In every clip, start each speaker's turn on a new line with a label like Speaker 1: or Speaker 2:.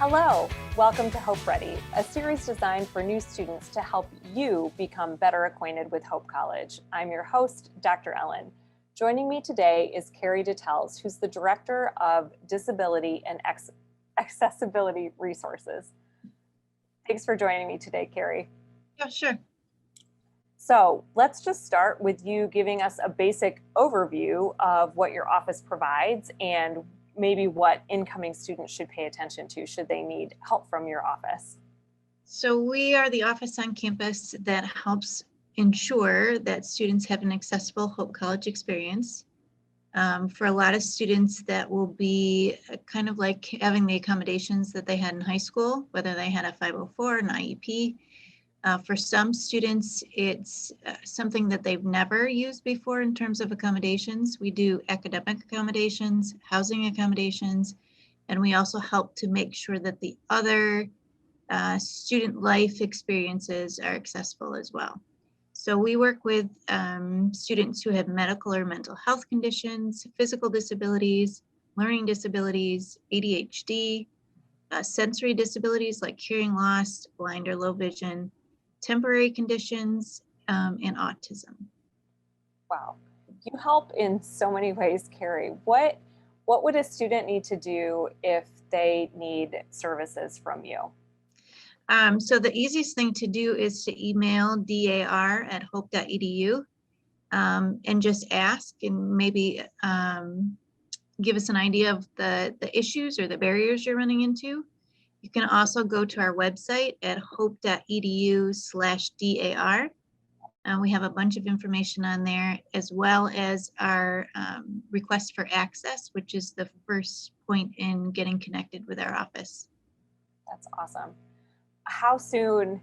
Speaker 1: Hello, welcome to Hope Ready, a series designed for new students to help you become better acquainted with Hope College. I'm your host, Dr. Ellen. Joining me today is Carrie Detels, who's the Director of Disability and Accessibility Resources. Thanks for joining me today, Carrie.
Speaker 2: Yeah, sure.
Speaker 1: So let's just start with you giving us a basic overview of what your office provides and maybe what incoming students should pay attention to should they need help from your office.
Speaker 2: So we are the office on campus that helps ensure that students have an accessible Hope College experience. For a lot of students, that will be kind of like having the accommodations that they had in high school, whether they had a 504, an IEP. For some students, it's something that they've never used before in terms of accommodations. We do academic accommodations, housing accommodations, and we also help to make sure that the other student life experiences are accessible as well. So we work with students who have medical or mental health conditions, physical disabilities, learning disabilities, ADHD, sensory disabilities like hearing loss, blind or low vision, temporary conditions, and autism.
Speaker 1: Wow, you help in so many ways, Carrie. What would a student need to do if they need services from you?
Speaker 2: So the easiest thing to do is to email dar@hope.edu and just ask and maybe give us an idea of the issues or the barriers you're running into. You can also go to our website at hope.edu/dar. We have a bunch of information on there, as well as our request for access, which is the first point in getting connected with our office.
Speaker 1: That's awesome. How soon,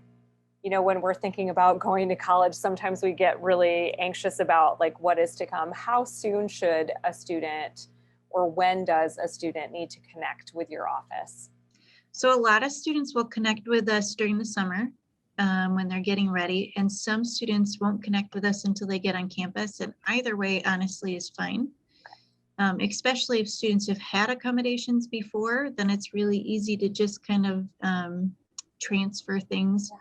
Speaker 1: when we're thinking about going to college, sometimes we get really anxious about like what is to come. How soon should a student, or when does a student need to connect with your office?
Speaker 2: So a lot of students will connect with us during the summer when they're getting ready, and some students won't connect with us until they get on campus. And either way, honestly, is fine. Especially if students have had accommodations before, then it's really easy to just kind of transfer things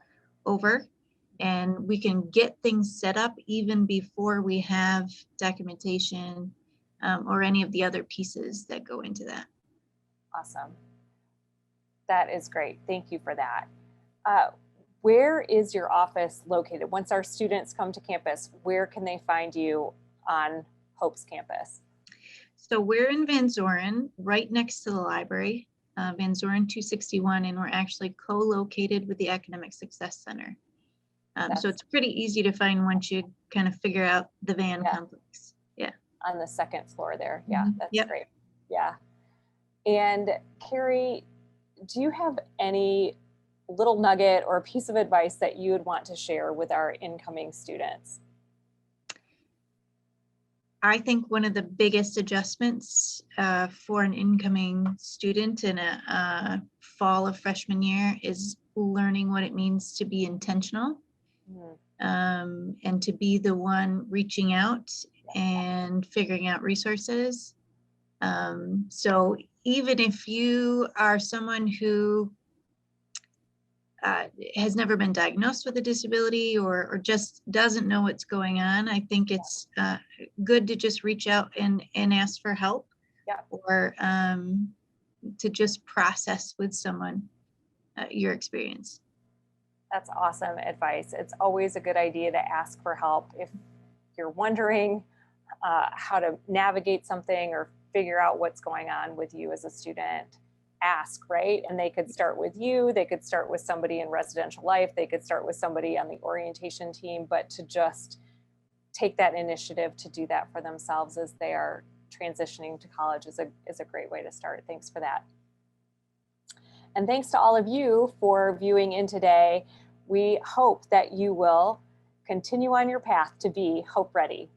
Speaker 2: over, and we can get things set up even before we have documentation or any of the other pieces that go into that.
Speaker 1: Awesome. That is great. Thank you for that. Where is your office located? Once our students come to campus, where can they find you on Hope's campus?
Speaker 2: So we're in Van Zoren, right next to the library, Van Zoren 261, and we're actually co-located with the Academic Success Center. So it's pretty easy to find once you kind of figure out the van complex. Yeah.
Speaker 1: On the second floor there. Yeah, that's
Speaker 2: Yep.
Speaker 1: great. Yeah. And Carrie, do you have any little nugget or piece of advice that you would want to share with our incoming students?
Speaker 2: I think one of the biggest adjustments for an incoming student in a fall of freshman year is learning what it means to be intentional and to be the one reaching out and figuring out resources. So even if you are someone who has never been diagnosed with a disability or just doesn't know what's going on, I think it's good to just reach out and ask for help or to just process with someone your experience.
Speaker 1: That's awesome advice. It's always a good idea to ask for help if you're wondering how to navigate something or figure out what's going on with you as a student. Ask, right? And they could start with you, they could start with somebody in residential life, they could start with somebody on the orientation team, but to just take that initiative to do that for themselves as they are transitioning to college is a great way to start. Thanks for that. And thanks to all of you for viewing in today. We hope that you will continue on your path to be Hope Ready.